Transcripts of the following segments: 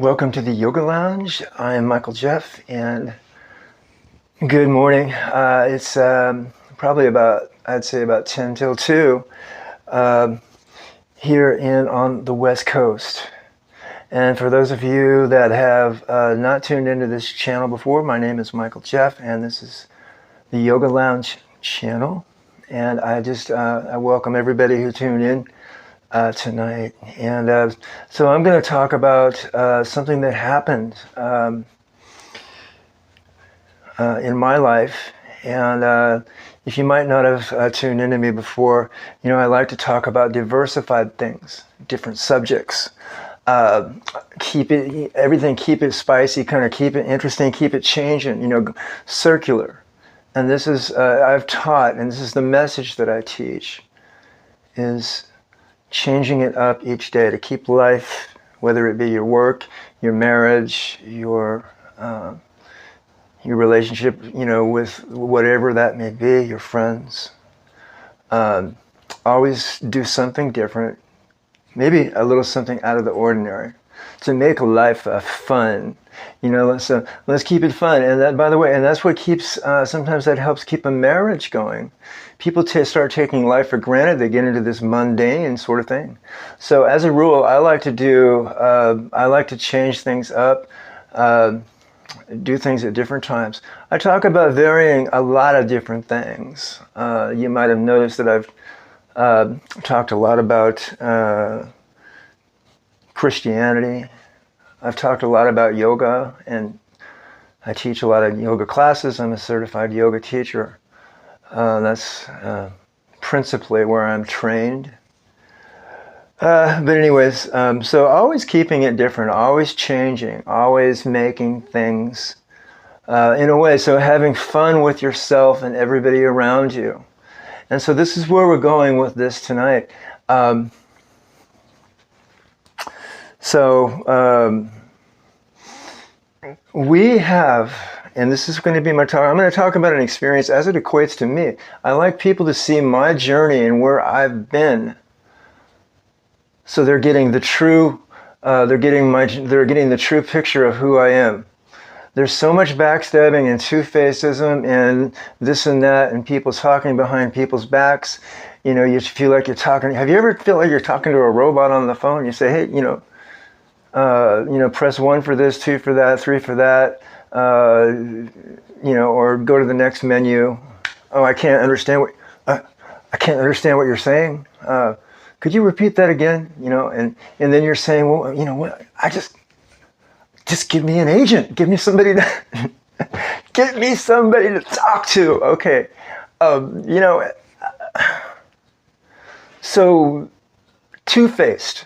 Welcome to the Yoga Lounge. I am Michael Jeff, and good morning. It's probably I'd say about 10 till 2 here on the West Coast. And for those of you that have not tuned into this channel before, my name is Michael Jeff, and this is the Yoga Lounge channel. And I welcome everybody who tuned in tonight. And so I'm going to talk about something that happened in my life. And if you might not have tuned into me before, I like to talk about diversified things, different subjects. Keep it spicy, kind of keep it interesting, keep it changing, circular. And this is, I've taught, and this is the message that I teach, is changing it up each day to keep life, whether it be your work, your marriage, your relationship, with whatever that may be, your friends. Always do something different, maybe a little something out of the ordinary, to make life fun. Let's keep it fun. And that, by the way, and that's what keeps, sometimes that helps keep a marriage going. People start taking life for granted. They get into this mundane sort of thing. So as a rule, I like to change things up, do things at different times. I talk about varying a lot of different things. You might have noticed that I've talked a lot about Christianity. I've talked a lot about yoga, and I teach a lot of yoga classes. I'm a certified yoga teacher. That's principally where I'm trained. But anyways, so always keeping it different, always changing, always making things in a way, so having fun with yourself and everybody around you. And so this is where we're going with this tonight. We have, and this is going to be my talk, I'm going to talk about an experience as it equates to me. I like people to see my journey and where I've been, so they're getting the true, they're getting the true picture of who I am. There's so much backstabbing and two-faceism and this and that, and people talking behind people's backs. You feel like you're talking. Have you ever felt like you're talking to a robot on the phone? You say, hey, press 1 for this, 2 for that, 3 for that, or go to the next menu. Oh, I can't understand what you're saying. Could you repeat that again? And then you're saying, well, what? Just give me an agent. Give me somebody to get me somebody to talk to. Okay, so two-faced.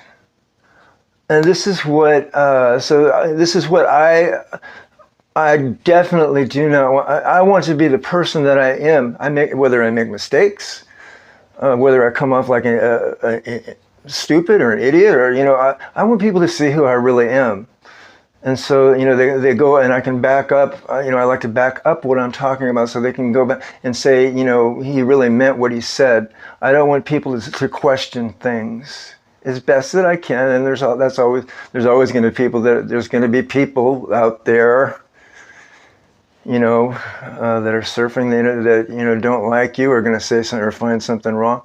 And this is what. This is what I definitely do not want. I want to be the person that I am. Whether I make mistakes, whether I come off like a stupid or an idiot, or I want people to see who I really am. And so they go, and I can back up. I like to back up what I'm talking about, so they can go back and say, he really meant what he said. I don't want people to question things as best that I can, and there's always going to be people out there, that are surfing the internet, that don't like you, or going to say something or find something wrong,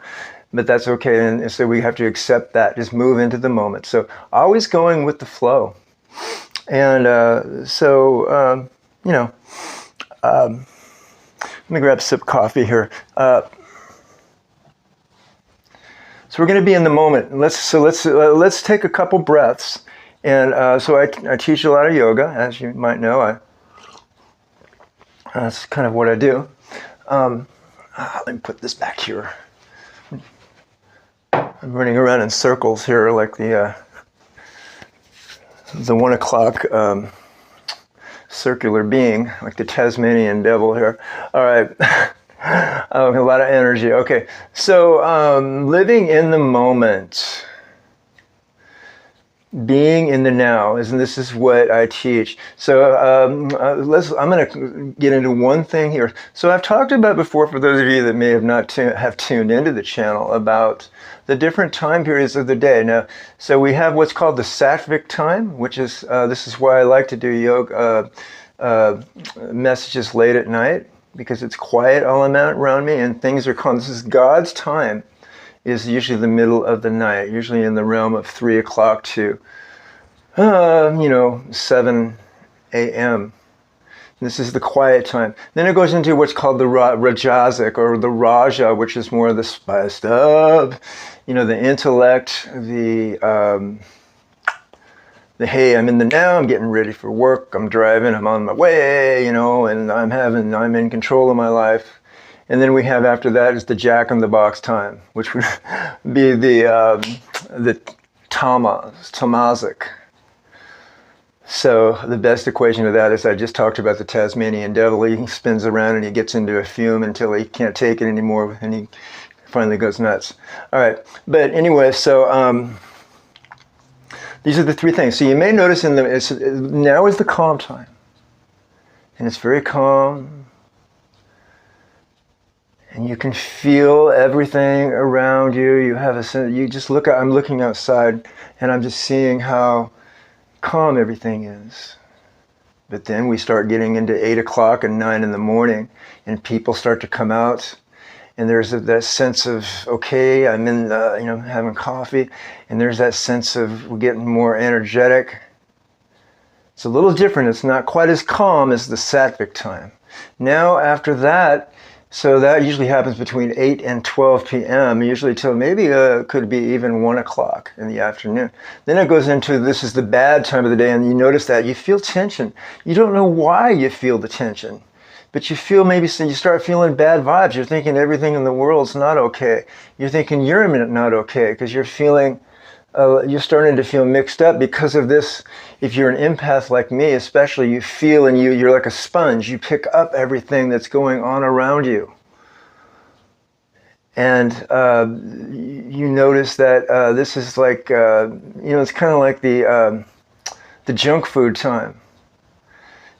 but that's okay. And so we have to accept that. Just move into the moment. So always going with the flow, and let me grab a sip of coffee here. So we're going to be in the moment. Let's take a couple breaths. And so I teach a lot of yoga, as you might know. That's kind of what I do. Let me put this back here. I'm running around in circles here, like the 1 o'clock circular being, like the Tasmanian devil here. All right. A lot of energy. Okay, so living in the moment. being in the now, and this is what I teach. So I'm going to get into one thing here. So I've talked about before, for those of you that may have not have tuned into the channel, about the different time periods of the day. Now, so we have what's called the sattvic time, which is this is why I like to do yoga messages late at night, because it's quiet all around me and things are calm. This is God's time. Is usually the middle of the night, usually in the realm of 3 o'clock to, 7 a.m. This is the quiet time. Then it goes into what's called the Rajasic, or the Raja, which is more of the spiced up, the intellect, the hey, I'm in the now, I'm getting ready for work, I'm driving, I'm on my way, and I'm in control of my life. And then we have after that is the Jack in the Box time, which would be the tamasic. So the best equation of that is I just talked about the Tasmanian devil. He spins around and he gets into a fume until he can't take it anymore, and he finally goes nuts. All right, but anyway, so these are the three things. So you may notice now is the calm time, and it's very calm. And you can feel everything around you. You have a sense, I'm looking outside and I'm just seeing how calm everything is. But then we start getting into 8 o'clock and 9 in the morning, and people start to come out, and there's that sense of, okay, I'm in, having coffee, and there's that sense of we're getting more energetic. It's a little different. It's not quite as calm as the sattvic time. Now after that, so that usually happens between 8 and 12 p.m., usually till maybe could be even 1 o'clock in the afternoon. Then it goes into, this is the bad time of the day, and you notice that you feel tension. You don't know why you feel the tension, but you feel you start feeling bad vibes. You're thinking everything in the world's not okay. You're thinking you're not okay, because you're feeling, you're starting to feel mixed up because of this. If you're an empath like me, especially, you feel, and you're like a sponge. You pick up everything that's going on around you. And you notice that this is like, it's kind of like the junk food time.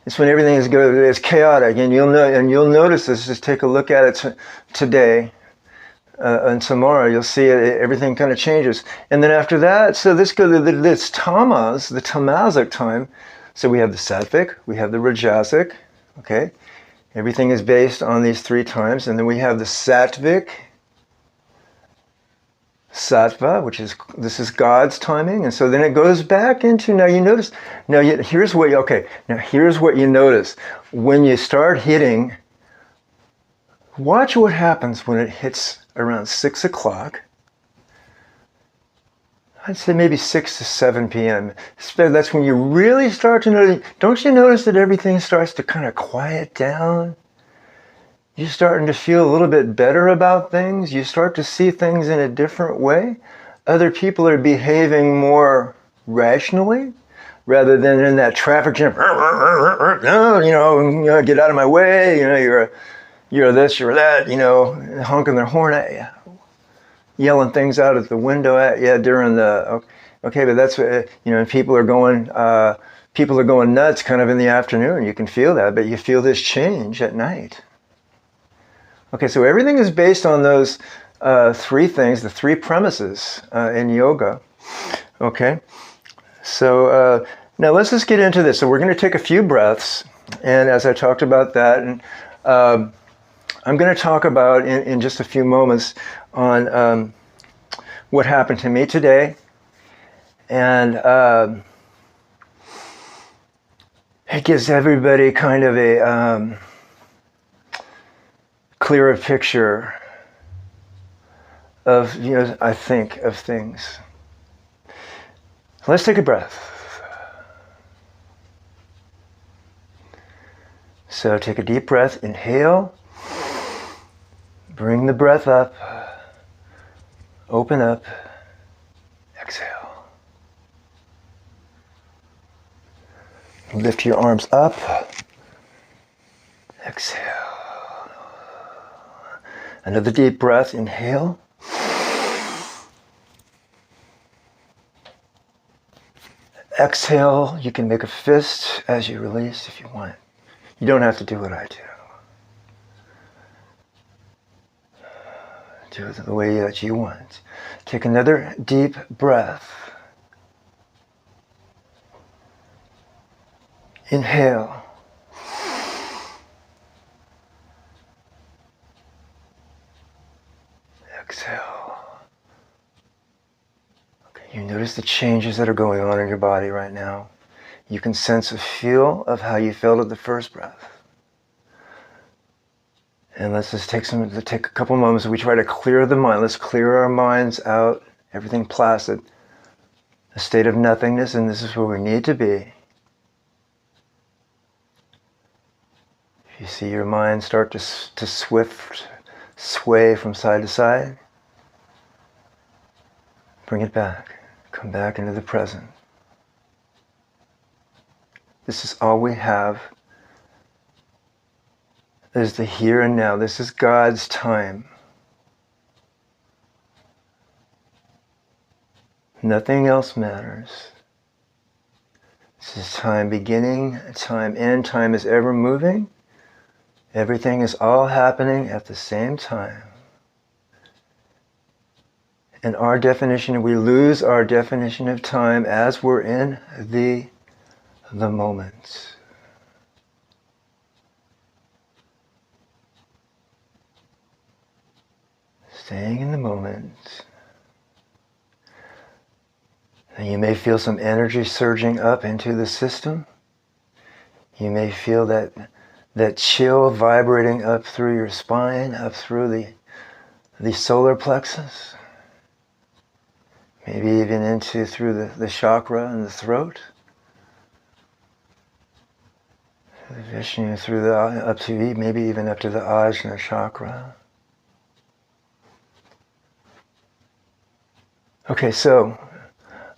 It's when everything is chaotic, and you'll notice this. Just take a look at it today. And tomorrow you'll see everything kind of changes. And then after that, so this tamas, the tamasic time. So we have the sattvic, we have the rajasic, okay? Everything is based on these three times. And then we have the sattvic, sattva, this is God's timing. And so then it goes back into, here's what you notice. When you start hitting, watch what happens when it hits around 6 o'clock. I'd say maybe 6 to 7 p.m. That's when you really start to notice. Don't you notice that everything starts to kind of quiet down? You're starting to feel a little bit better about things. You start to see things in a different way. Other people are behaving more rationally rather than in that traffic jam. Get out of my way. You're this, you're that, honking their horn at you, yelling things out at the window at you during the, okay, but that's, people are going nuts kind of in the afternoon. You can feel that, but you feel this change at night. Okay, so everything is based on those three things, the three premises in yoga. Okay, so now let's just get into this. So we're going to take a few breaths, and as I talked about that, and I'm going to talk about in just a few moments on what happened to me today, and it gives everybody kind of a clearer picture of, I think, of things. Let's take a breath. So take a deep breath, inhale. Bring the breath up, open up, exhale. Lift your arms up, exhale. Another deep breath, inhale. exhale, you can make a fist as you release if you want. You don't have to do what I do. Do it the way that you want. Take another deep breath. Inhale. Exhale. Okay, you notice the changes that are going on in your body right now. You can sense a feel of how you felt at the first breath. And let's just take a couple moments. We try to clear the mind. Let's clear our minds out. Everything placid. A state of nothingness, and this is where we need to be. If you see your mind start to sway from side to side, bring it back. Come back into the present. This is all we have. There's the here and now. This is God's time. Nothing else matters. This is time beginning, time end. Time is ever moving. Everything is all happening at the same time. And our definition, we lose our definition of time as we're in the moment. Staying in the moment. And you may feel some energy surging up into the system. You may feel that chill vibrating up through your spine, up through the solar plexus. Maybe even through the chakra in the throat. The Vishnu through maybe even up to the Ajna chakra. Okay, so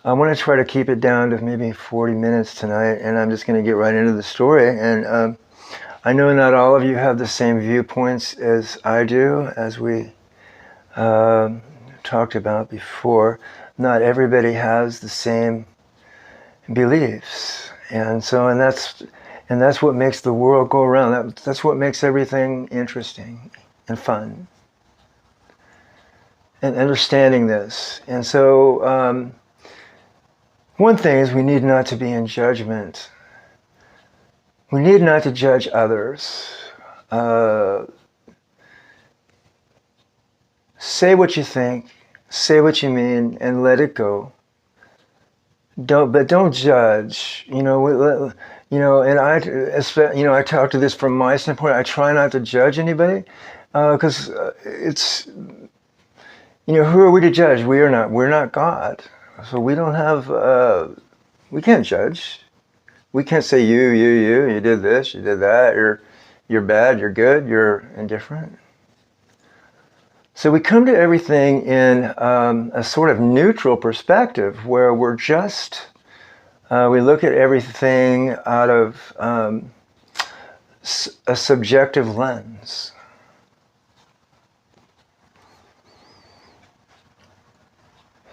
I want to try to keep it down to maybe 40 minutes tonight, and I'm just going to get right into the story. And I know not all of you have the same viewpoints as I do, as we talked about before. Not everybody has the same beliefs, and that's what makes the world go around. That's what makes everything interesting and fun. And understanding this. And so one thing is we need not to be in judgment. We need not to judge others. Say what you think, say what you mean, and let it go. Don't judge. And I talk to this from my standpoint. I try not to judge anybody because it's. Who are we to judge? We're not God. So we don't have, we can't judge. We can't say you did this, you did that, you're bad, you're good, you're indifferent. So we come to everything in a sort of neutral perspective where we're just, we look at everything out of a subjective lens.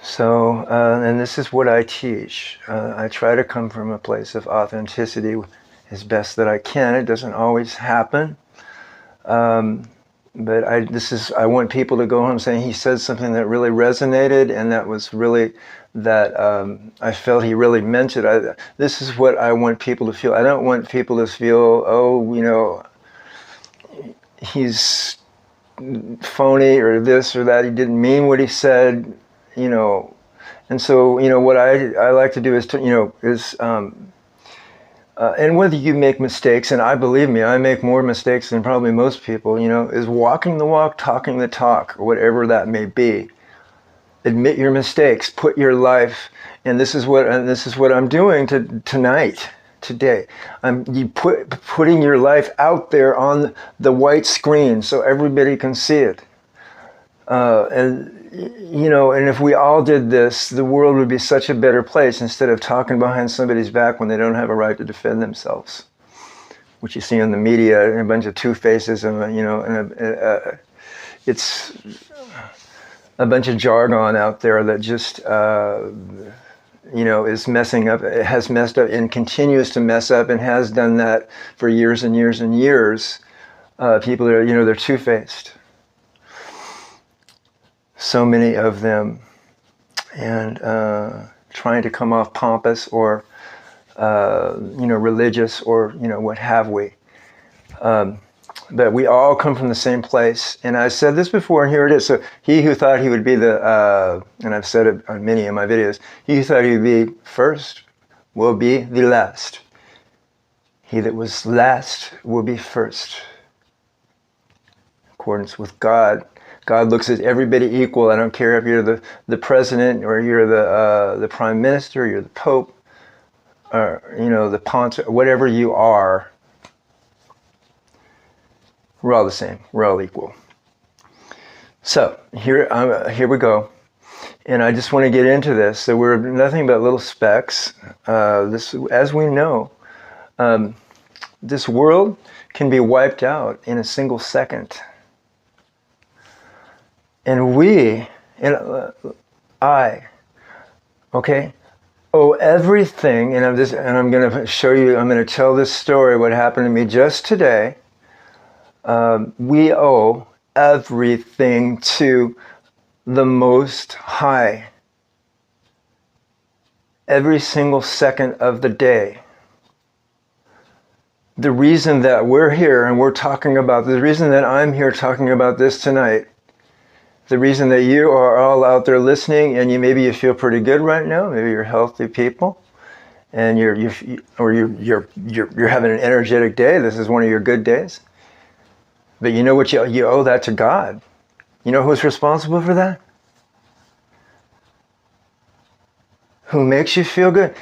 So, and this is what I teach. I try to come from a place of authenticity as best that I can. It doesn't always happen. But I want people to go home saying he said something that really resonated, and that was really, I felt he really meant it. This is what I want people to feel. I don't want people to feel, he's phony or this or that. He didn't mean what he said. And so, what I like to do is and whether you make mistakes, and believe me, I make more mistakes than probably most people, is walking the walk, talking the talk, or whatever that may be. Admit your mistakes, put your life, and this is what I'm doing today. Putting your life out there on the white screen so everybody can see it. And if we all did this, the world would be such a better place instead of talking behind somebody's back when they don't have a right to defend themselves. Which you see in the media, and a bunch of two-faces, and it's a bunch of jargon out there that just is messing up, it has messed up and continues to mess up and has done that for years and years and years. People are, they're two-faced. So many of them. And trying to come off pompous or, religious or, what have we. But we all come from the same place. And I said this before, and here it is. So he who thought he would be and I've said it on many of my videos, he who thought he would be first will be the last. He that was last will be first. In accordance with God. God looks at everybody equal. I don't care if you're the president or you're the prime minister, you're the pope, or, the pontiff, whatever you are. We're all the same. We're all equal. So here we go, and I just want to get into this. So we're nothing but little specks. This, as we know, this world can be wiped out in a single second, and owe everything. And I'm going to show you. I'm going to tell this story. What happened to me just today. We owe everything to the Most High. Every single second of the day. The reason that we're here and we're talking about, the reason that I'm here talking about this tonight, the reason that you are all out there listening, and maybe you feel pretty good right now, maybe you're healthy people, and you're having an energetic day. This is one of your good days. But you know what? You owe that to God. You know who's responsible for that? Who makes you feel good?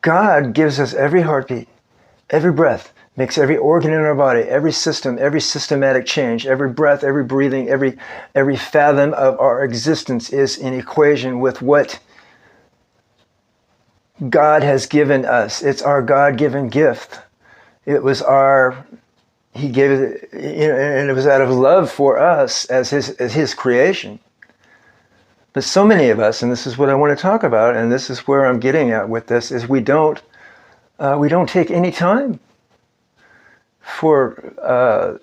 God gives us every heartbeat, every breath, makes every organ in our body, every system, every systematic change, every breath, every breathing, every fathom of our existence is in equation with what God has given us. It's our God-given gift. It was He gave it, and it was out of love for us as his creation. But so many of us, and this is what I want to talk about, and this is where I'm getting at with this, is we don't take any time for our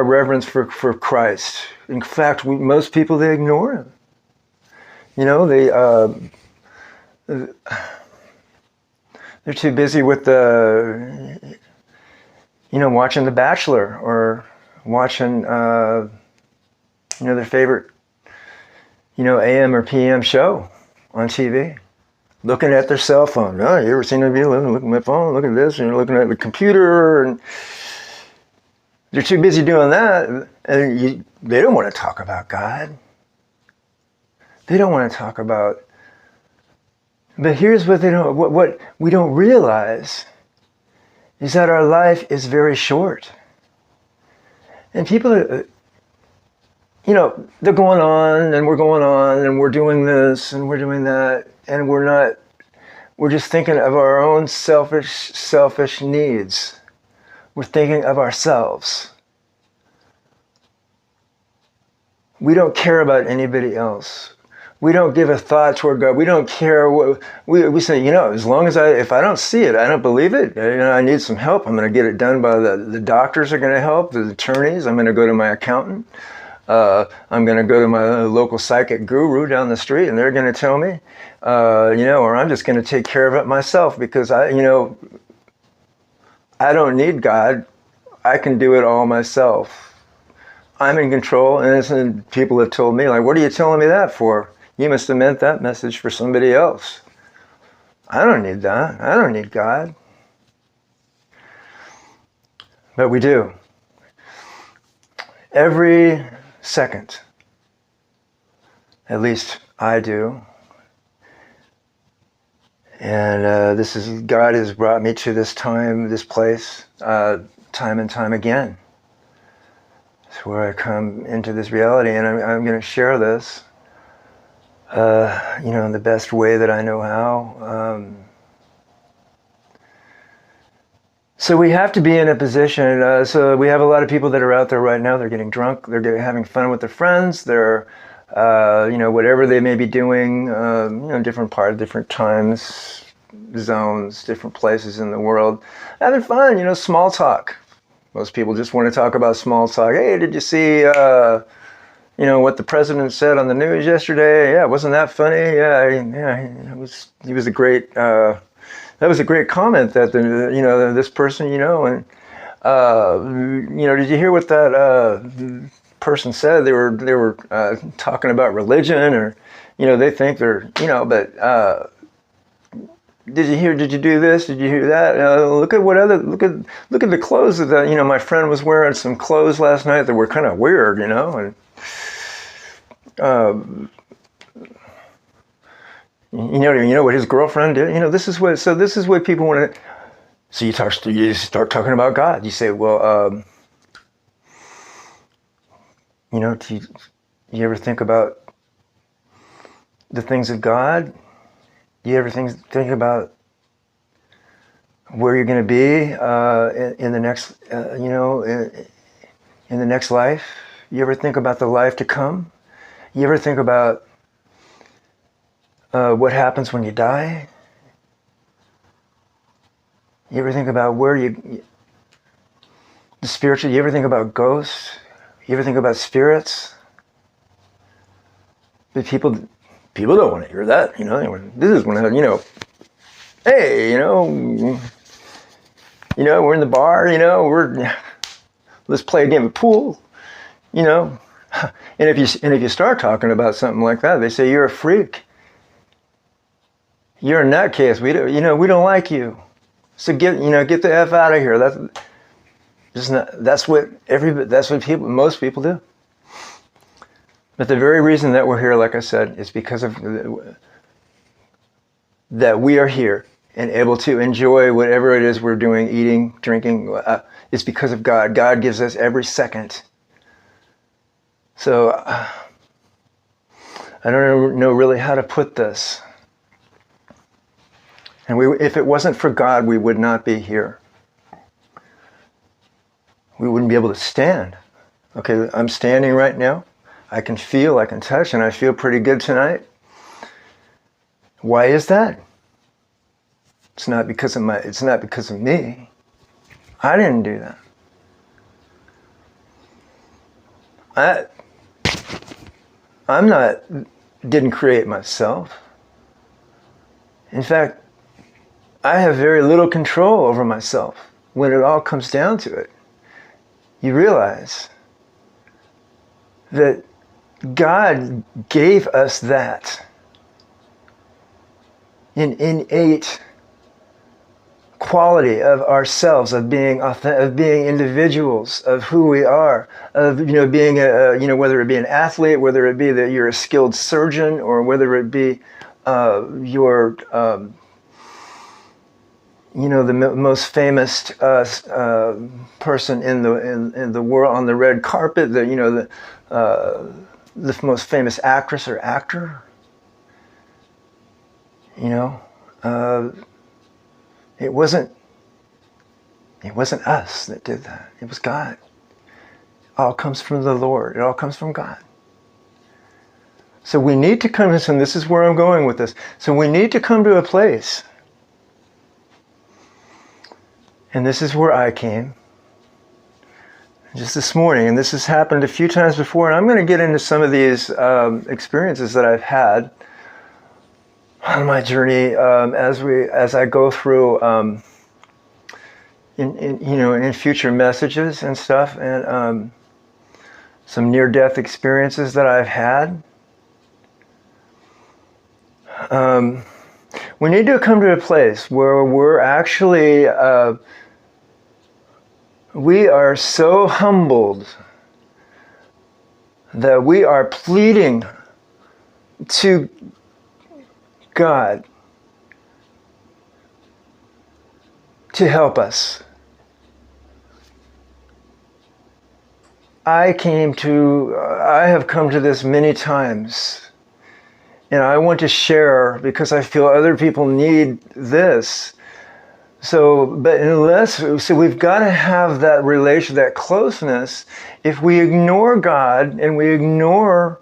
reverence for Christ. In fact, most people, they ignore him. They're too busy with watching The Bachelor or watching, their favorite, AM or PM show on TV. Looking at their cell phone. Oh, you ever seen a video? Looking at my phone, look at this, and looking at the computer. And they're too busy doing that. And they don't want to talk about God. They don't want to talk about. But here's what what we don't realize is that our life is very short. And people are, they're going on and we're going on and we're doing this and we're doing that, and we're just thinking of our own selfish needs. We're thinking of ourselves. We don't care about anybody else. We don't give a thought toward God. We don't care what we say. As long as if I don't see it, I don't believe it. I need some help. I'm going to get it done by the doctors are going to help, the attorneys. I'm going to go to my accountant. I'm going to go to my local psychic guru down the street, and they're going to tell me, or I'm just going to take care of it myself because I don't need God. I can do it all myself. I'm in control, and people have told me, like, what are you telling me that for? You must have meant that message for somebody else. I don't need that. I don't need God. But we do. Every second. At least I do. And God has brought me to this time, this place, time and time again. It's where I come into this reality, and I'm going to share this, in the best way that I know how. So we have to be in a position. So we have a lot of people that are out there right now. They're getting drunk. They're having fun with their friends. They're whatever they may be doing, different parts, different times, zones, different places in the world, having fun, small talk. Most people just want to talk about small talk. Hey, did you see, what the president said on the news yesterday? Yeah, wasn't that funny? Yeah, he was a great, that was a great comment that, this person, and, did you hear what that person said? They were talking about religion, or, they think they're, but, did you do this? Did you hear that? Look at the clothes that, my friend was wearing some clothes last night that were kind of weird, and, what his girlfriend did. This is what people want to. So you start talking about God. You say, well, do you ever think about the things of God? Do you ever think about where you're going to be in the next, in the next life? You ever think about the life to come? You ever think about what happens when you die? You ever think about the spiritual? You ever think about ghosts? You ever think about spirits? But people don't want to hear that, This is when, hey, we're in the bar, let's play a game of pool, And if you start talking about something like that, they say you're a freak. You're a nutcase. We don't like you. So get the F out of here. That's what most people do. But the very reason that we're here, like I said, is because of that we are here and able to enjoy whatever it is we're doing, eating, drinking. It's because of God. God gives us every second. So I don't know really how to put this. And if it wasn't for God, we would not be here. We wouldn't be able to stand. Okay, I'm standing right now. I can feel, I can touch, and I feel pretty good tonight. Why is that? It's not because of me. I didn't do that. Didn't create myself. In fact, I have very little control over myself when it all comes down to it. You realize that God gave us that innate quality of ourselves, of being individuals, of who we are, of being whether it be an athlete, whether it be that you're a skilled surgeon, or whether it be you're the most famous person in the world on the red carpet, the most famous actress or actor. It wasn't us that did that. It was God. It all comes from the Lord. It all comes from God. So we need to come, and this is where I'm going with this. So we need to come to a place, and this is where I came just this morning, and this has happened a few times before, and I'm going to get into some of these experiences that I've had on my journey as I go through in future messages and stuff, and some near-death experiences that I've had. We need to come to a place where we're actually we are so humbled that we are pleading to God to help us. I have come to this many times, and I want to share because I feel other people need this. So we've got to have that relation, that closeness. If we ignore God and we ignore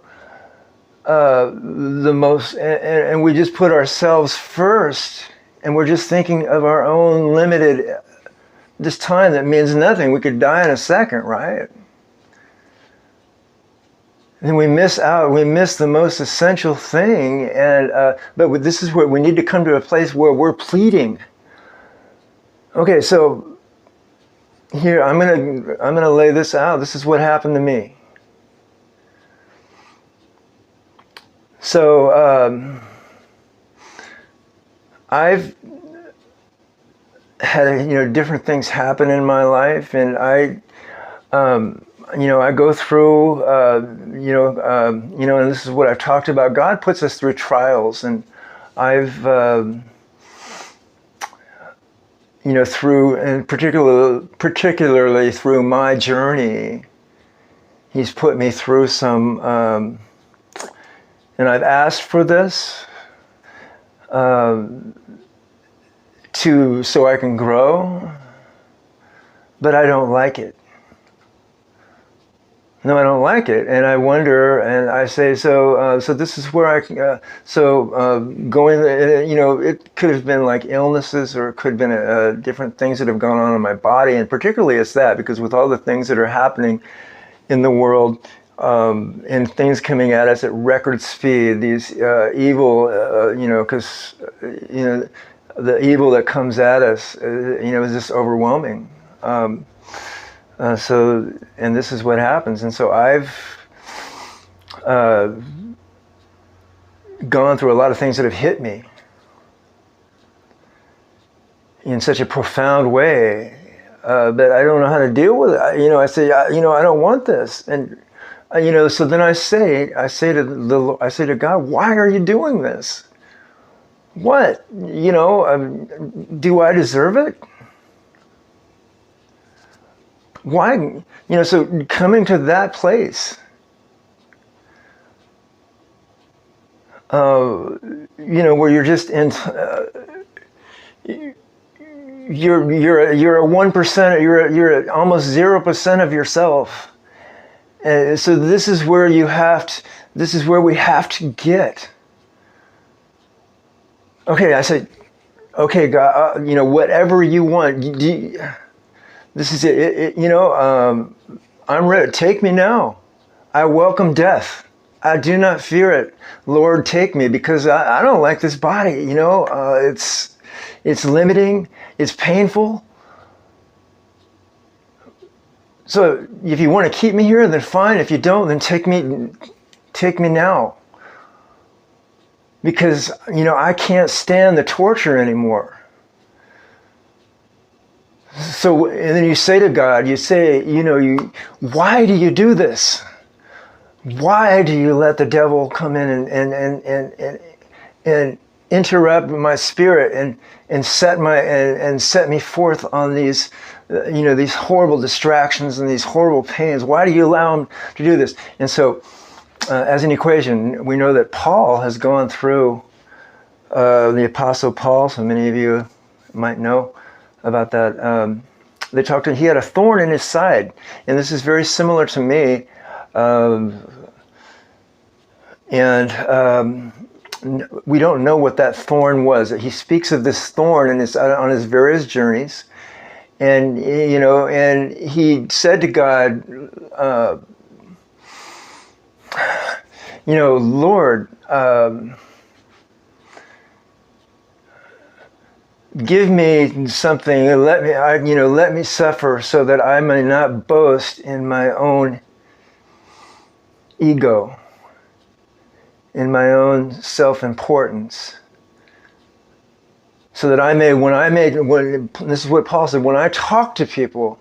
the most, and we just put ourselves first, and we're just thinking of our own limited, this time that means nothing. We could die in a second, right? And we miss out, we miss the most essential thing, and but this is where we need to come to a place where we're pleading. Okay, so here, I'm gonna lay this out. This is what happened to me. So I've had different things happen in my life, and I go through and this is what I've talked about. God puts us through trials, and I've through, and particularly through my journey, He's put me through some. And I've asked for this so I can grow, but I don't like it. No, I don't like it, and I wonder, and I say, so this is where I can. Going, it could have been like illnesses, or it could have been different things that have gone on in my body, and particularly it's that, because with all the things that are happening in the world. And things coming at us at record speed, these evil, because the evil that comes at us, is just overwhelming. And this is what happens. And so I've gone through a lot of things that have hit me in such a profound way that I don't know how to deal with it. I say, I don't want this, and. So then I say to God, why are you doing this? What? Do I deserve it? Why? So coming to that place, where you're just in, you're a 1%, you're at almost 0% of yourself. So this is where we have to get. Okay, I said, okay, God, whatever you want. This is it. I'm ready. Take me now. I welcome death. I do not fear it. Lord, take me, because I don't like this body. It's limiting. It's painful. So if you want to keep me here, then fine. If you don't, then take me now. Because, I can't stand the torture anymore. So, and then you say to God, why do you do this? Why do you let the devil come in and interrupt my spirit and set me forth on these these horrible distractions and these horrible pains? Why do you allow him to do this? And so, as an equation, we know that Paul has gone through, the Apostle Paul, so many of you might know about that. He had a thorn in his side, and this is very similar to me. We don't know what that thorn was. He speaks of this thorn on his various journeys. And, and he said to God, Lord, give me something, let me suffer so that I may not boast in my own ego, in my own self-importance. So that this is what Paul said, when I talk to people,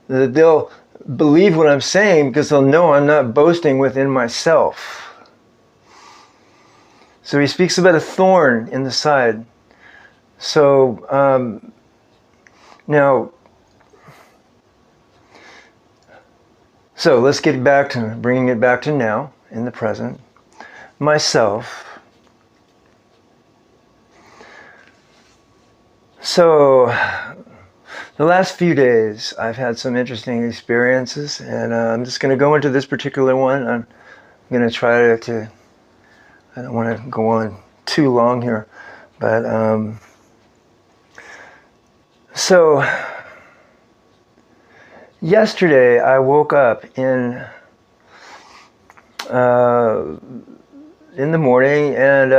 that they'll believe what I'm saying, because they'll know I'm not boasting within myself. So he speaks about a thorn in the side. So now, let's get back to bringing it back to now, in the present. Myself. So, the last few days, I've had some interesting experiences, and I'm just going to go into this particular one. I'm going to try to I don't want to go on too long here, but so yesterday I woke up in the morning, and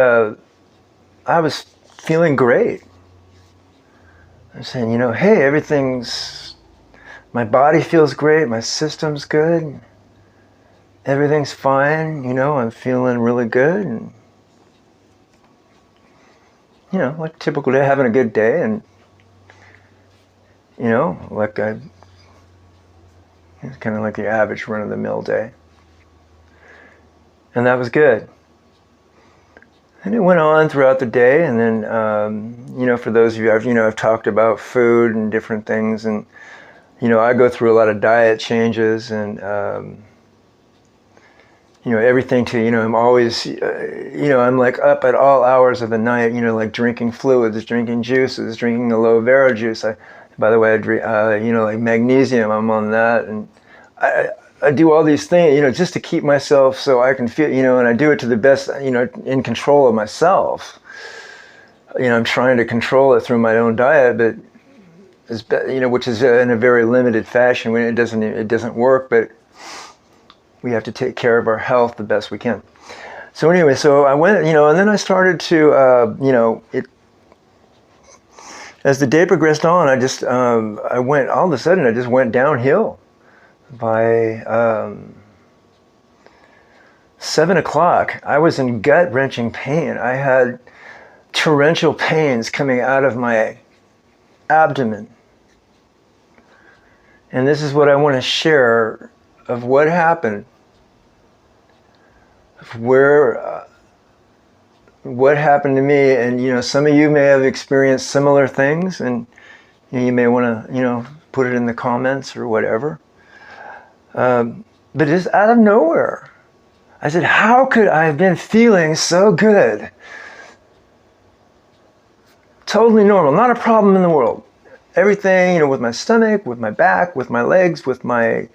I was feeling great. I'm saying, hey, my body feels great, my system's good, everything's fine, I'm feeling really good, and like typical day, having a good day, and it's kind of like the average run-of-the-mill day. And that was good. And it went on throughout the day, and then, for those of you, I've talked about food and different things, and, I go through a lot of diet changes, and, everything I'm always, I'm like up at all hours of the night, like drinking fluids, drinking juices, drinking a aloe vera juice. By the way, I drink, like magnesium, I'm on that, and I do all these things, just to keep myself so I can feel, and I do it to the best, in control of myself. I'm trying to control it through my own diet, but which is in a very limited fashion. When it doesn't work, but we have to take care of our health the best we can. So anyway, so I went, and then I started to, as the day progressed on, I just, all of a sudden, I just went downhill. By 7 o'clock, I was in gut-wrenching pain. I had torrential pains coming out of my abdomen. And this is what I want to share of what happened, of what happened to me. And, some of you may have experienced similar things, and you may want to, put it in the comments or whatever. But just out of nowhere, I said, how could I have been feeling so good? Totally normal, not a problem in the world. Everything, with my stomach, with my back, with my legs, with my,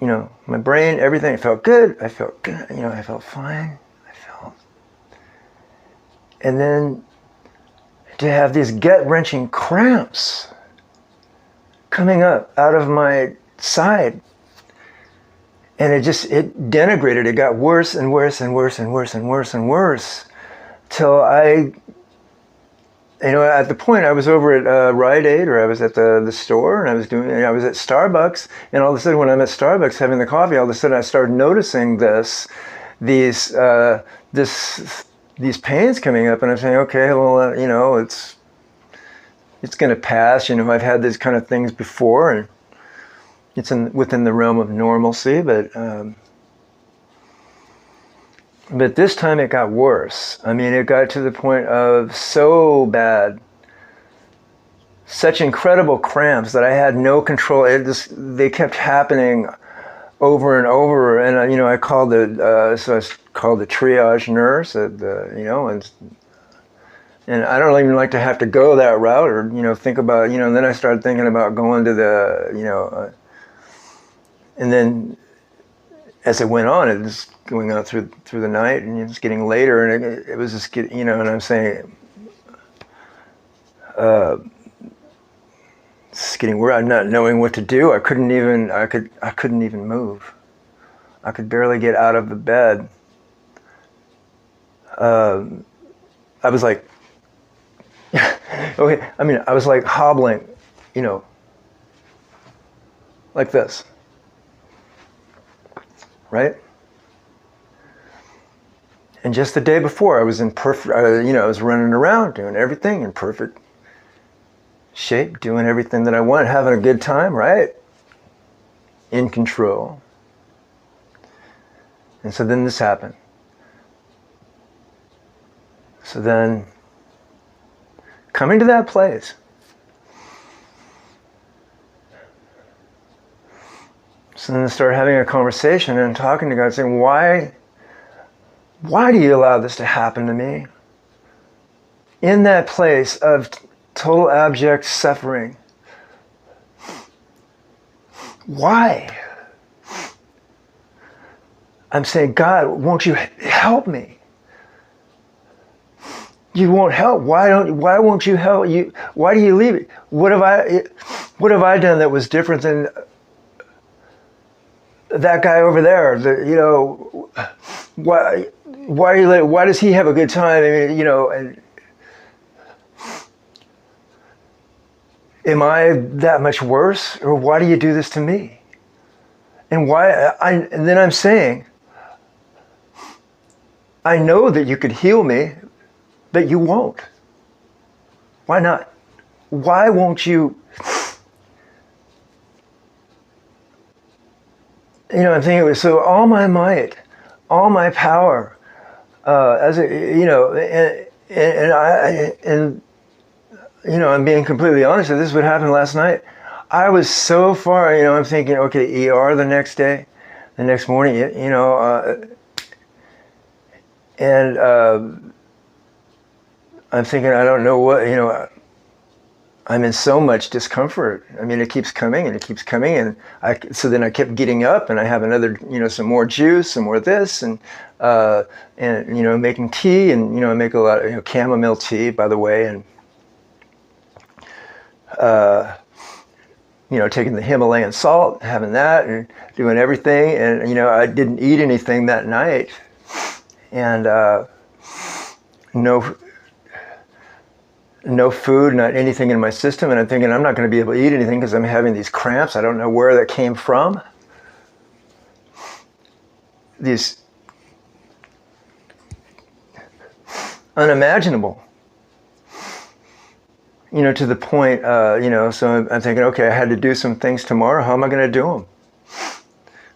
my brain, everything. It felt good. I felt good. I felt fine. And then to have these gut-wrenching cramps coming up out of my side, and it denigrated. It got worse and worse and worse and worse and worse and worse, till I, at the point I was over at Rite Aid, or I was at the store, and I was at Starbucks, and all of a sudden when I'm at Starbucks having the coffee, all of a sudden I started noticing these pains coming up, and I'm saying, okay, well, it's going to pass. I've had these kind of things before, and it's within the realm of normalcy, but this time it got worse. I mean, it got to the point of so bad, such incredible cramps that I had no control. They kept happening over and over, and I called so I called the triage nurse, and I don't even like to have to go that route, or think about, and then I started thinking about going to the, and then as it went on, it was going on through the night, and it was getting later, and it was just and I'm saying, it's getting where I'm not knowing what to do. I couldn't even move. I could barely get out of the bed. I was like, okay, I was like hobbling, like this, right? And just the day before, I was in perfect, I was running around doing everything in perfect shape, doing everything that I want, having a good time, right? In control. And so then this happened. So then, coming to that place, so then I started having a conversation and talking to God, saying, why do you allow this to happen to me? In that place of total abject suffering. Why? I'm saying, God, won't you help me? You won't help. Why won't you help? Why do you leave it? What have I done that was different than that guy over there? Why does he have a good time? I mean, and am I that much worse, or why do you do this to me? And and then I'm saying, I know that you could heal me, but you won't. Why not? Why won't you? I'm thinking, so all my might, all my power, I'm being completely honest. This is what happened last night. I was so far, I'm thinking, okay, ER the next day, the next morning, and I'm thinking, I don't know what, I'm in so much discomfort. I mean, it keeps coming and it keeps coming, and so then I kept getting up, and I have another, some more juice, some more this, and making tea, and I make a lot of chamomile tea, by the way, and taking the Himalayan salt, having that, and doing everything, and I didn't eat anything that night, and no food, not anything in my system, and I'm thinking I'm not going to be able to eat anything because I'm having these cramps. I don't know where that came from. These unimaginable, to the point, so I'm thinking, okay, I had to do some things tomorrow. How am I going to do them?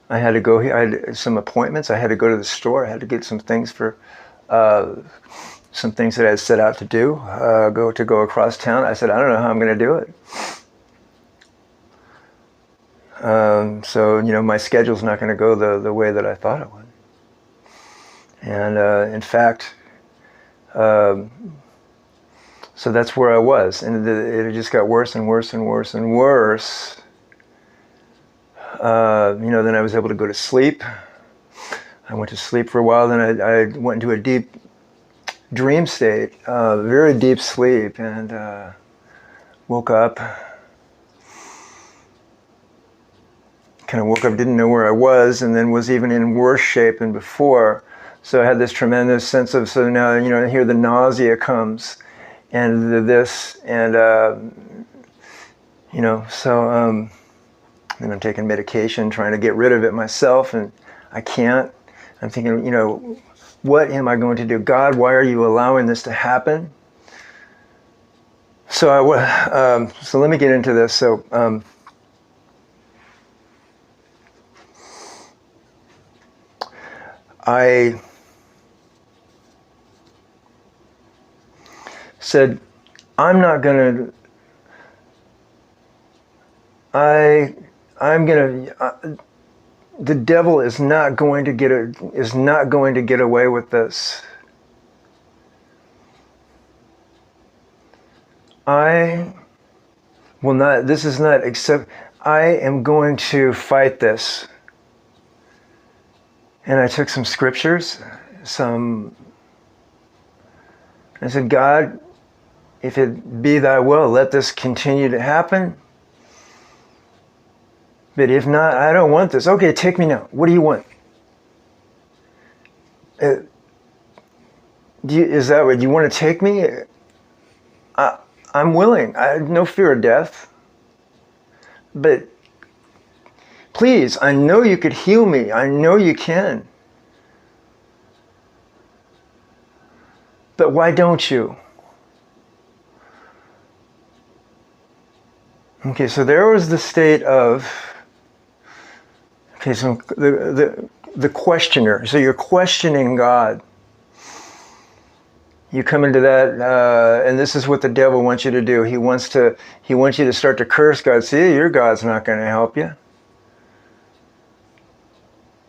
I had to go here. I had some appointments. I had to go to the store. I had to get some things some things that I had set out to do, go across town. I said, I don't know how I'm going to do it. So my schedule's not going to go the way that I thought it would. And in fact, so that's where I was, and it just got worse and worse and worse and worse. Then I was able to go to sleep. I went to sleep for a while. Then I went into a deep dream state, very deep sleep, and woke up. Kind of woke up, didn't know where I was, and then was even in worse shape than before. So I had this tremendous sense of, so now, here the nausea comes, and this, and, so then I'm taking medication, trying to get rid of it myself, and I can't. I'm thinking, what am I going to do? God, why are you allowing this to happen? So so let me get into this. So I said, I'm not going to, the devil is not going to get away with this. I will not. This is not accept. I am going to fight this. And I took some scriptures. I said, God, if it be thy will, let this continue to happen. But if not, I don't want this. Okay, take me now. What do you want? Is that what you want to take me? I'm willing. I have no fear of death. But please, I know you could heal me. I know you can. But why don't you? Okay, so there was the state of, okay, so the questioner. So you're questioning God. You come into that, and this is what the devil wants you to do. He wants you to start to curse God. See, your God's not going to help you.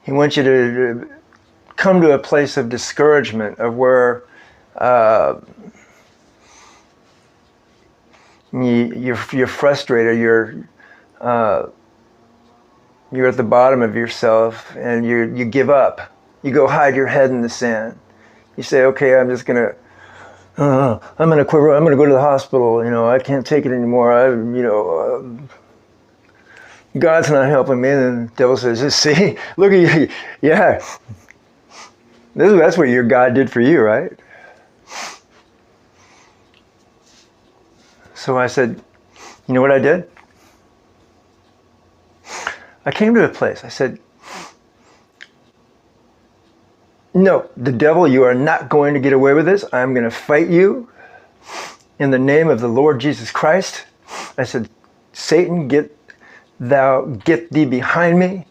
He wants you to come to a place of discouragement, of where you're frustrated. You're at the bottom of yourself, and you give up. You go hide your head in the sand. You say, okay, I'm gonna quit. I'm gonna go to the hospital. I can't take it anymore. God's not helping me. And then the devil says, just see, look at you. Yeah, that's what your God did for you, right? So I said, you know what I did? I came to a place. I said, no, the devil, you are not going to get away with this. I'm going to fight you in the name of the Lord Jesus Christ. I said, Satan, get thee behind me.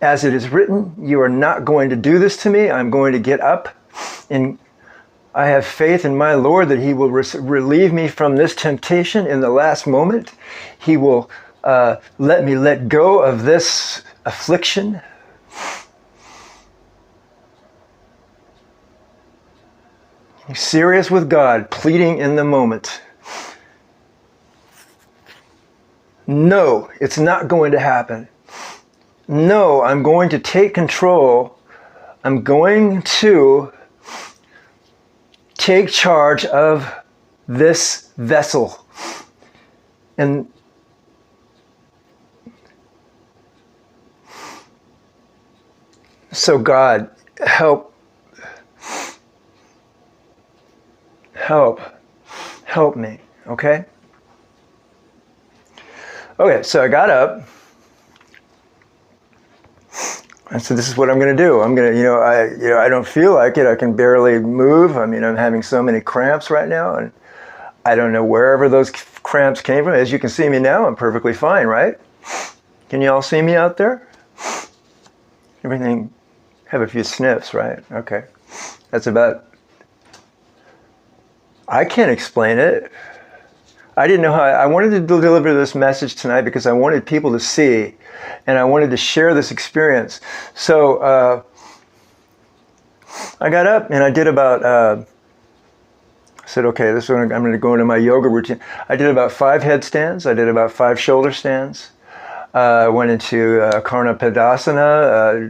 As it is written, you are not going to do this to me. I'm going to get up, and I have faith in my Lord that he will relieve me from this temptation in the last moment. He will let me let go of this affliction. He's serious with God, pleading in the moment. No, it's not going to happen. No, I'm going to take control. I'm going to take charge of this vessel. And so God, help me, okay? Okay, so I got up. I said, this is what I'm going to do. I'm going to, I don't feel like it. I can barely move. I mean, I'm having so many cramps right now, and I don't know wherever those cramps came from. As you can see me now, I'm perfectly fine, right? Can you all see me out there? Everything, have a few sniffs, right? Okay. That's about, I can't explain it. I didn't know how, I wanted to deliver this message tonight because I wanted people to see, and I wanted to share this experience. So I got up and I did about, I said, okay, this is when I'm going to go into my yoga routine. I did about 5 headstands. I did about 5 shoulder stands. I went into Karna Padasana,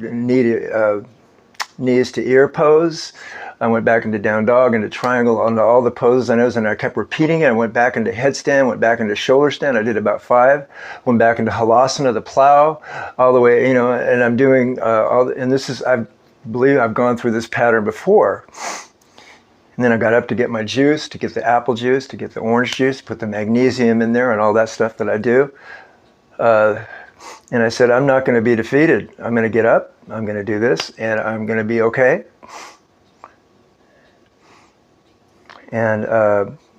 knees to ear pose. I went back into down dog, into triangle, onto all the poses I know, and I kept repeating it. I went back into headstand, went back into shoulder stand. I did about 5. Went back into halasana, the plow, all the way, and I'm doing and this is, I believe I've gone through this pattern before. And then I got up to get my juice, to get the apple juice, to get the orange juice, put the magnesium in there and all that stuff that I do. And I said, I'm not going to be defeated. I'm going to get up, I'm going to do this, and I'm going to be okay. And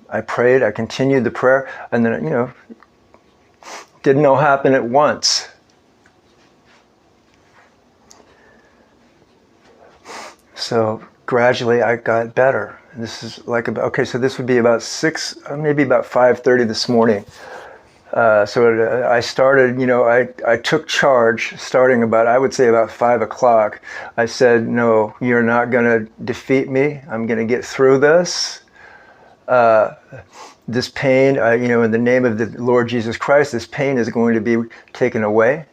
I prayed, I continued the prayer, and then, didn't all happen at once. So gradually I got better. And this is like, so this would be about 6, maybe about 5:30 this morning. So I started, I took charge starting about, I would say about 5 o'clock. I said, no, you're not going to defeat me. I'm going to get through this. This pain, in the name of the Lord Jesus Christ, this pain is going to be taken away.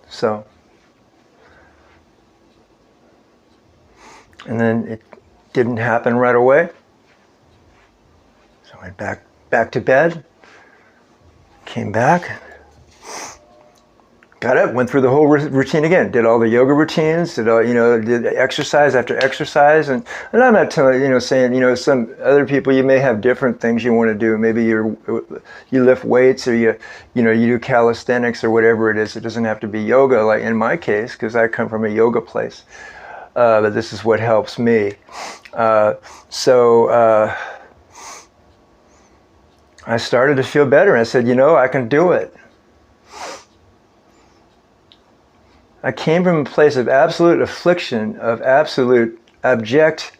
So, and then it didn't happen right away. So I went back to bed, came back, got up, went through the whole routine again, did all the yoga routines, did exercise after exercise, and I'm not telling, saying, some other people, you may have different things you want to do. Maybe you lift weights, or you do calisthenics or whatever it is. It doesn't have to be yoga, like in my case, because I come from a yoga place. But this is what helps me. So I started to feel better. I said, I can do it. I came from a place of absolute affliction, of absolute abject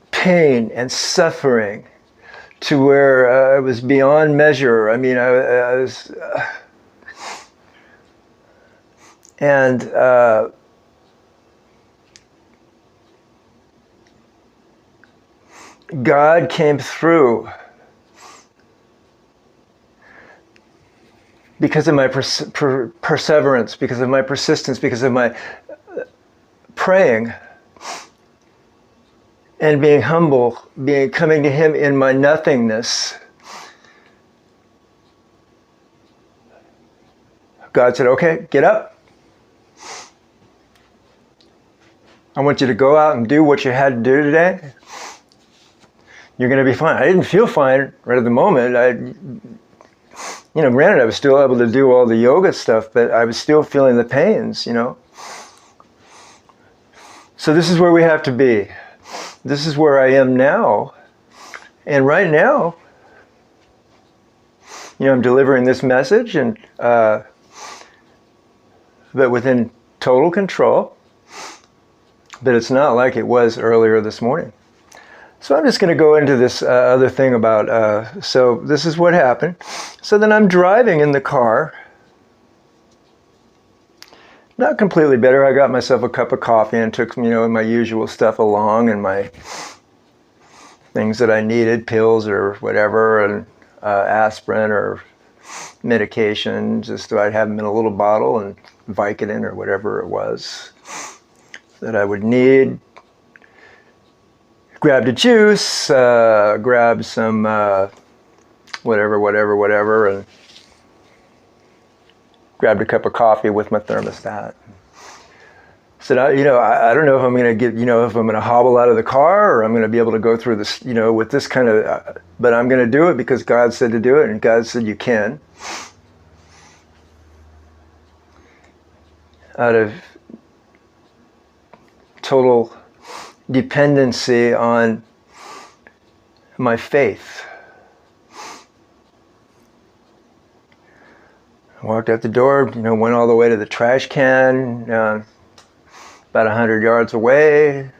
pain and suffering, to where it was beyond measure. I mean, I was... God came through. because of my perseverance, because of my persistence, because of my praying and being humble, coming to him in my nothingness, God said, okay, get up. I want you to go out and do what you had to do today. You're going to be fine. I didn't feel fine right at the moment. Granted, I was still able to do all the yoga stuff, but I was still feeling the pains, So this is where we have to be. This is where I am now. And right now, I'm delivering this message, and but within total control. But it's not like it was earlier this morning. So I'm just going to go into this other thing about, so this is what happened. So then I'm driving in the car. Not completely better. I got myself a cup of coffee and took, my usual stuff along, and my things that I needed, pills or whatever, and aspirin or medication, just so I'd have them in a little bottle, and Vicodin or whatever it was that I would need. Grabbed a juice, grabbed some whatever, and grabbed a cup of coffee with my thermostat. Said, I don't know if I'm going to get, if I'm going to hobble out of the car, or I'm going to be able to go through this, with this kind of, but I'm going to do it because God said to do it, and God said you can. Out of total dependency on my faith. I walked out the door, went all the way to the trash can, about 100 yards away,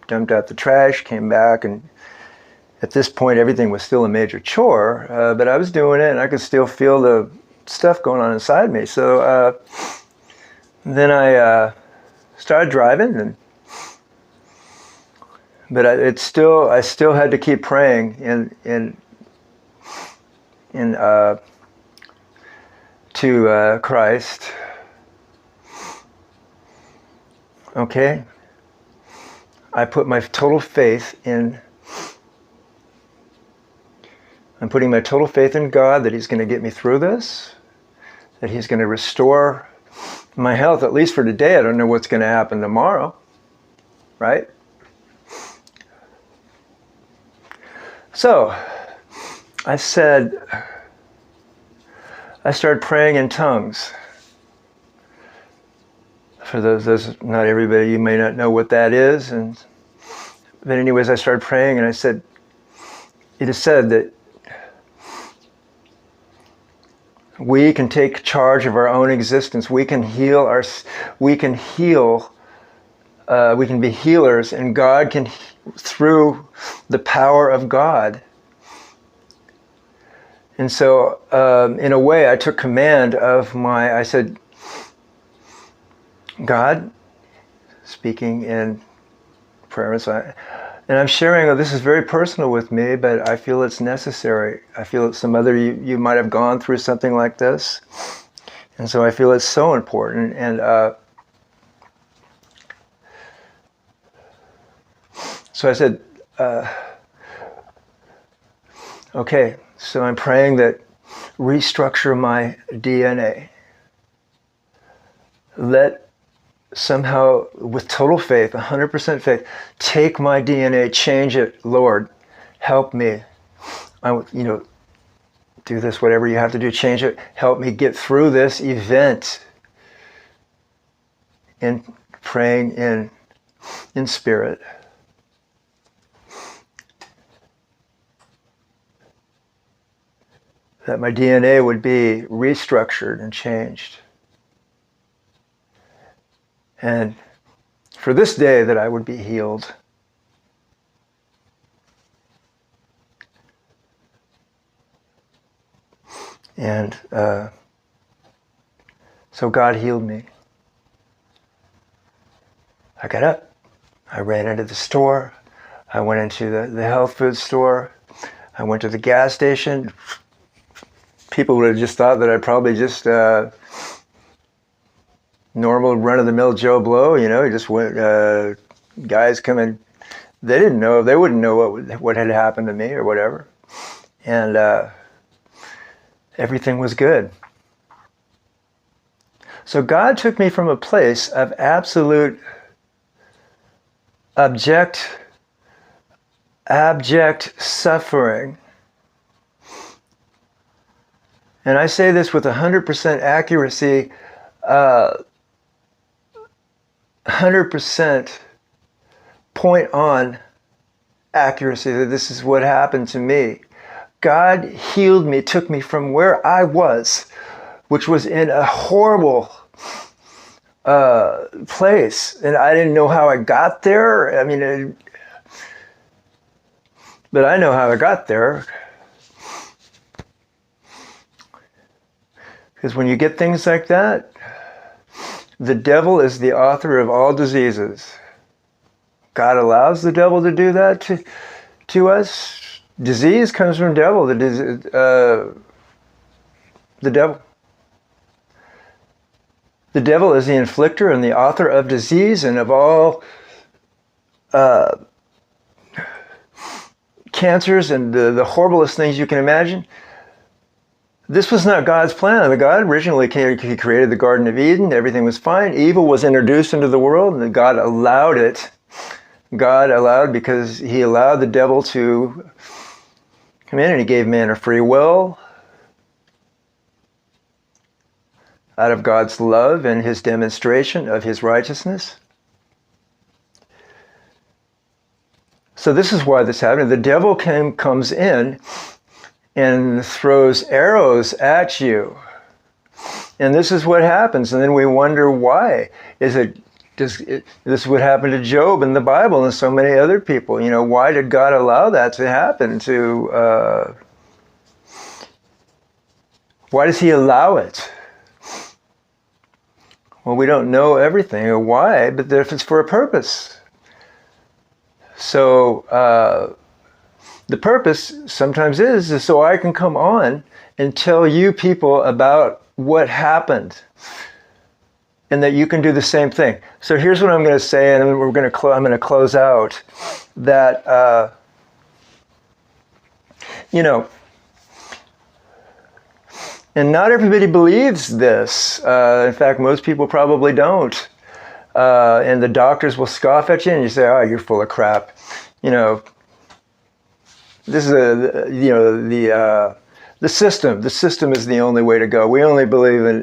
dumped out the trash, came back, and at this point everything was still a major chore, but I was doing it and I could still feel the stuff going on inside me. So then I started driving, but I still had to keep praying to Christ. Okay, I put my total faith in. I'm putting my total faith in God that He's going to get me through this, that He's going to restore my health, at least for today. I don't know what's going to happen tomorrow, right? So, I started praying in tongues. For those, not everybody, you may not know what that is. But anyways, I started praying, and I said, it is said that we can take charge of our own existence. We can we can be healers, and God can, through the power of God. And so, in a way, I took command of I said, God, speaking in prayer, and I'm sharing, this is very personal with me, but I feel it's necessary. I feel that some other, you might have gone through something like this. And so I feel it's so important. And so I said, okay, so I'm praying that restructure my DNA. Let somehow, with total faith, 100% faith, take my DNA, change it, Lord, help me. Do this, whatever you have to do, change it, help me get through this event. In praying in spirit. That my DNA would be restructured and changed. And for this day that I would be healed. And so God healed me. I got up. I ran into the store. I went into the health food store. I went to the gas station. people would have just thought that I probably just normal run-of-the-mill Joe Blow, he just went, guys come in, they wouldn't know what had happened to me or whatever. And everything was good. So God took me from a place of absolute abject suffering. And I say this with 100% accuracy, 100% point on accuracy that this is what happened to me. God healed me, took me from where I was, which was in a horrible place. And I didn't know how I got there. But I know how I got there. Because when you get things like that, the devil is the author of all diseases. God allows the devil to do that to us. Disease comes from devil. The devil. The devil is the inflictor and the author of disease and of all cancers and the horriblest things you can imagine. This was not God's plan. God originally He created the Garden of Eden. Everything was fine. Evil was introduced into the world, and God allowed it. God allowed because He allowed the devil to come in, and He gave man a free will out of God's love and His demonstration of His righteousness. So this is why this happened. The devil comes in and throws arrows at you. And this is what happens. And then we wonder why. This is what happened to Job in the Bible and so many other people. Why did God allow that to happen? Why does He allow it? Well, we don't know everything or why, but if it's for a purpose. So the purpose sometimes is so I can come on and tell you people about what happened, and that you can do the same thing. So here's what I'm going to say, and then I'm going to close out. That and not everybody believes this. In fact, most people probably don't. And the doctors will scoff at you, and you say, "Oh, you're full of crap." This is the system. The system is the only way to go. We only believe in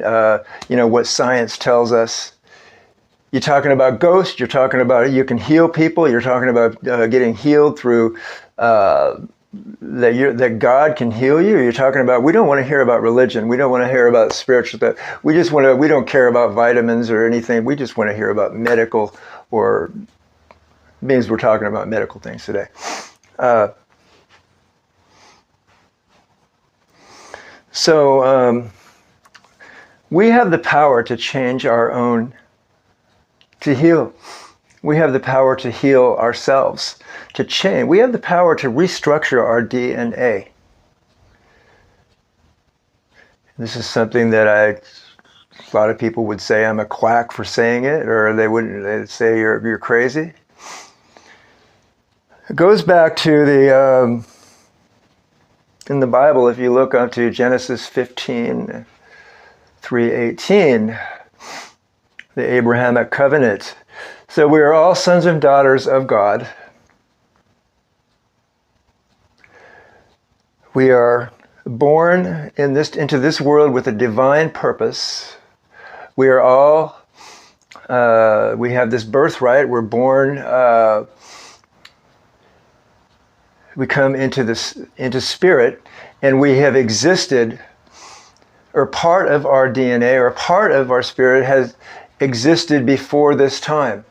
what science tells us. You're talking about ghosts. You're talking about you can heal people. You're talking about getting healed through that God can heal you. You're talking about we don't want to hear about religion. We don't want to hear about spiritual stuff. We don't care about vitamins or anything. We just want to hear about medical, or means we're talking about medical things today. So we have the power to change our own, to heal. We have the power to heal ourselves, to change. We have the power to restructure our DNA. This is something that a lot of people would say I'm a quack for saying it, or they'd say you're crazy. It goes back to the in the Bible, if you look up to Genesis 15:3-18, the Abrahamic covenant. So we are all sons and daughters of God. We are born into this world with a divine purpose. We are all, we have this birthright. We're born, we come into spirit, and we have existed, or part of our DNA or part of our spirit has existed before this time.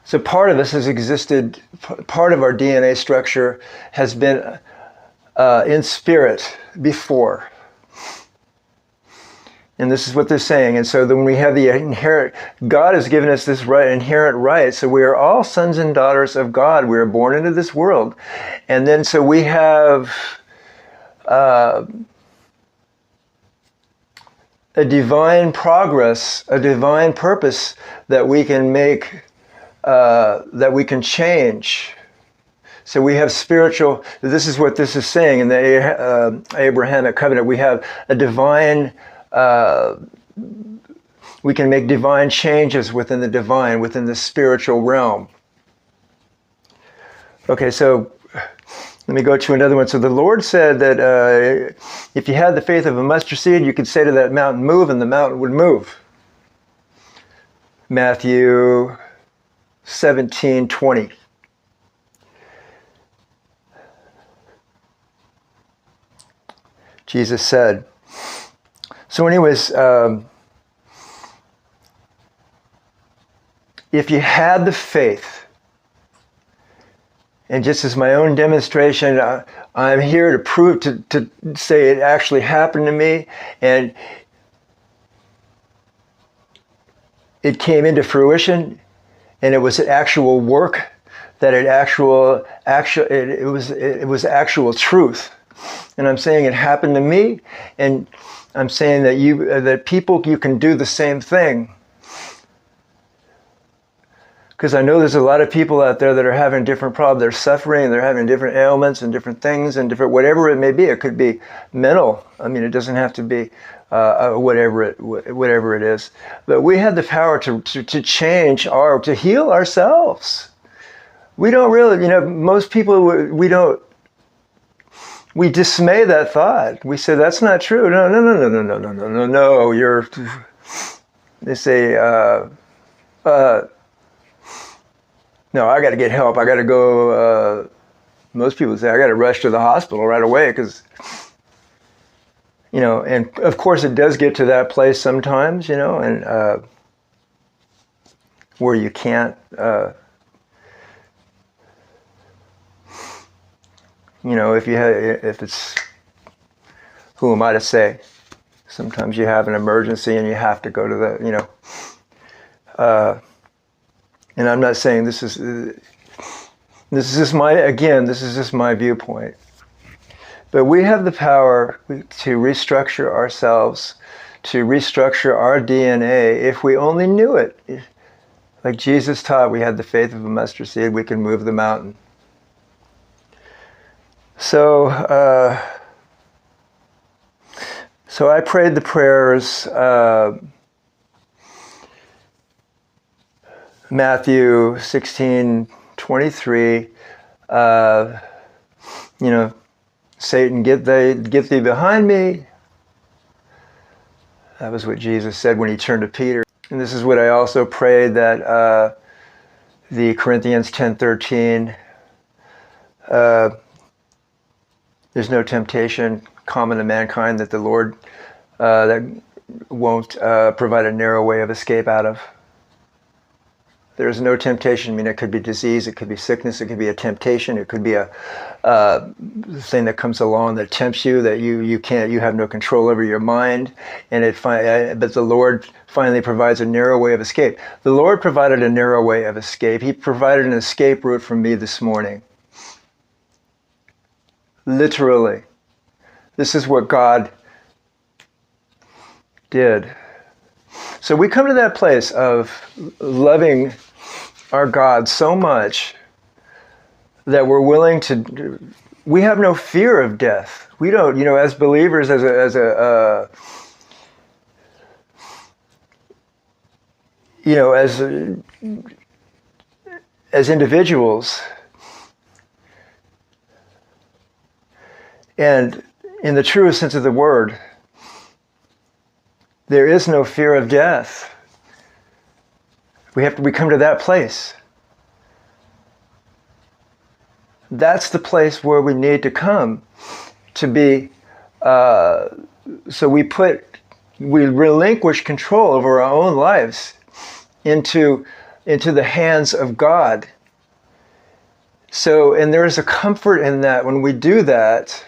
So part of us has existed, part of our DNA structure has been in spirit before. And this is what they're saying. And so then we have the inherent, God has given us this inherent right. So we are all sons and daughters of God. We are born into this world. And then so we have a divine progress, a divine purpose that we can make, that we can change. So we have spiritual, this is what this is saying in the Abrahamic covenant. We have a divine, we can make divine changes within the divine, within the spiritual realm. Okay, so let me go to another one. So the Lord said that if you had the faith of a mustard seed, you could say to that mountain, move, and the mountain would move. Matthew 17:20. Jesus said. So anyways, if you had the faith, and just as my own demonstration, I'm here to prove, to say it actually happened to me, and it came into fruition, and it was actual work, that it was actual truth. And I'm saying it happened to me, and I'm saying that that people, you can do the same thing. Because I know there's a lot of people out there that are having different problems. They're suffering, they're having different ailments and different things and different, whatever it may be. It could be mental. I mean, it doesn't have to be whatever it is. But we have the power to change to heal ourselves. We don't really, most people, we dismay that thought. We say, that's not true. No, they say, no, I got to get help. I got to go, most people say, I got to rush to the hospital right away because, and of course it does get to that place sometimes, and where you can't, if it's, who am I to say? Sometimes you have an emergency and you have to go to the, and I'm not saying this is just my viewpoint. But we have the power to restructure ourselves, to restructure our DNA if we only knew it. Like Jesus taught, we had the faith of a mustard seed, we can move the mountain. So I prayed the prayers, Matthew 16:23, Satan, get thee behind me. That was what Jesus said when he turned to Peter. And this is what I also prayed, that the Corinthians 10:13, there's no temptation common to mankind that the Lord that won't provide a narrow way of escape out of. There's no temptation. I mean, it could be disease, it could be sickness, it could be a temptation, it could be a thing that comes along that tempts you, that you have no control over your mind, but the Lord finally provides a narrow way of escape. The Lord provided a narrow way of escape. He provided an escape route for me this morning. Literally. This is what God did. So we come to that place of loving our God so much that we're willing to, we have no fear of death. We don't, as believers, as individuals, and in the truest sense of the word, there is no fear of death. We come to that place. That's the place where we need to come to be. So we relinquish control over our own lives into the hands of God. So, and there is a comfort in that when we do that.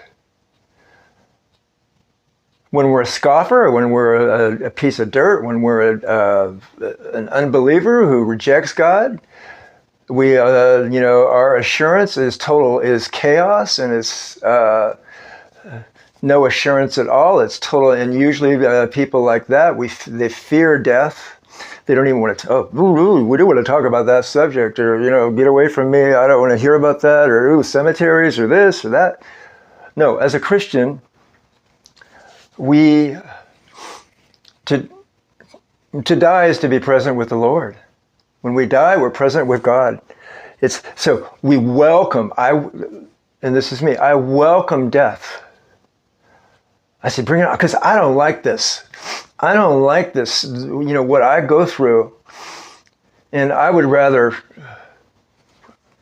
When we're a scoffer, when we're a piece of dirt, when we're an unbeliever who rejects God, our assurance is chaos, and no assurance at all. It's total, and usually people like that, they fear death. They don't even want to, we don't want to talk about that subject, or, get away from me. I don't want to hear about that, or, cemeteries, or this, or that. No, as a Christian, to die is to be present with the Lord. When we die, we're present with God. So we welcome, and this is me, I welcome death. I say, bring it on, because I don't like this. I don't like this, what I go through. And I would rather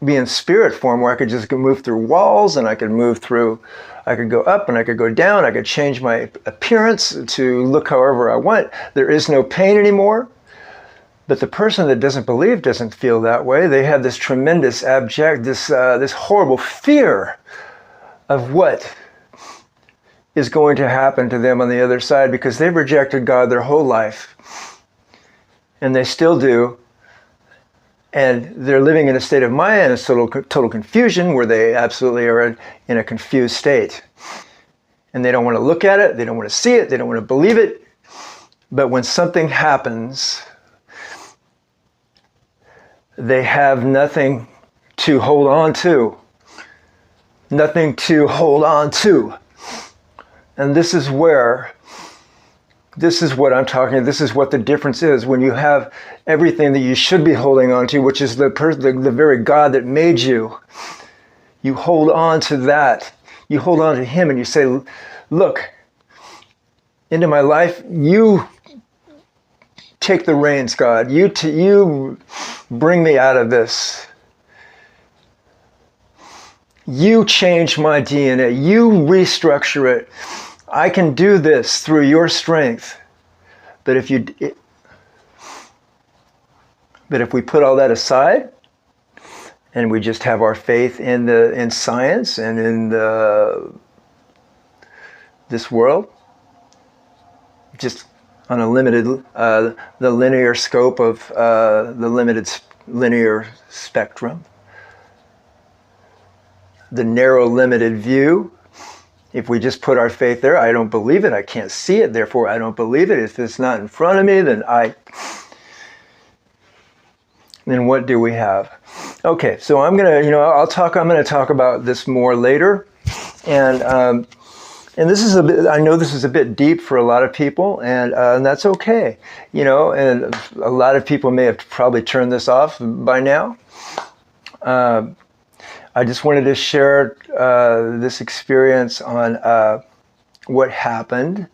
be in spirit form where I could just move through walls, and I could go up and I could go down. I could change my appearance to look however I want. There is no pain anymore. But the person that doesn't believe doesn't feel that way. They have this tremendous this horrible fear of what is going to happen to them on the other side, because they've rejected God their whole life. And they still do. And they're living in a state of Maya, in a total confusion, where they absolutely are in a confused state. And they don't want to look at it, they don't want to see it, they don't want to believe it. But when something happens, they have nothing to hold on to. Nothing to hold on to. And this is what I'm talking about. This is what the difference is. When you have everything that you should be holding on to, which is the very God that made you, you hold on to that. You hold on to Him and you say, look, into my life, you take the reins, God. You bring me out of this. You change my DNA. You restructure it. I can do this through your strength. But if we put all that aside, and we just have our faith in science and in this world, just on a limited, the linear scope of the limited linear spectrum, the narrow limited view. If we just put our faith there, I don't believe it, I can't see it, therefore I don't believe it. If it's not in front of me, then what do we have? Okay, so I'm going to talk about this more later. And this is I know this is a bit deep for a lot of people, and that's okay. And a lot of people may have probably turned this off by now. I just wanted to share this experience on what happened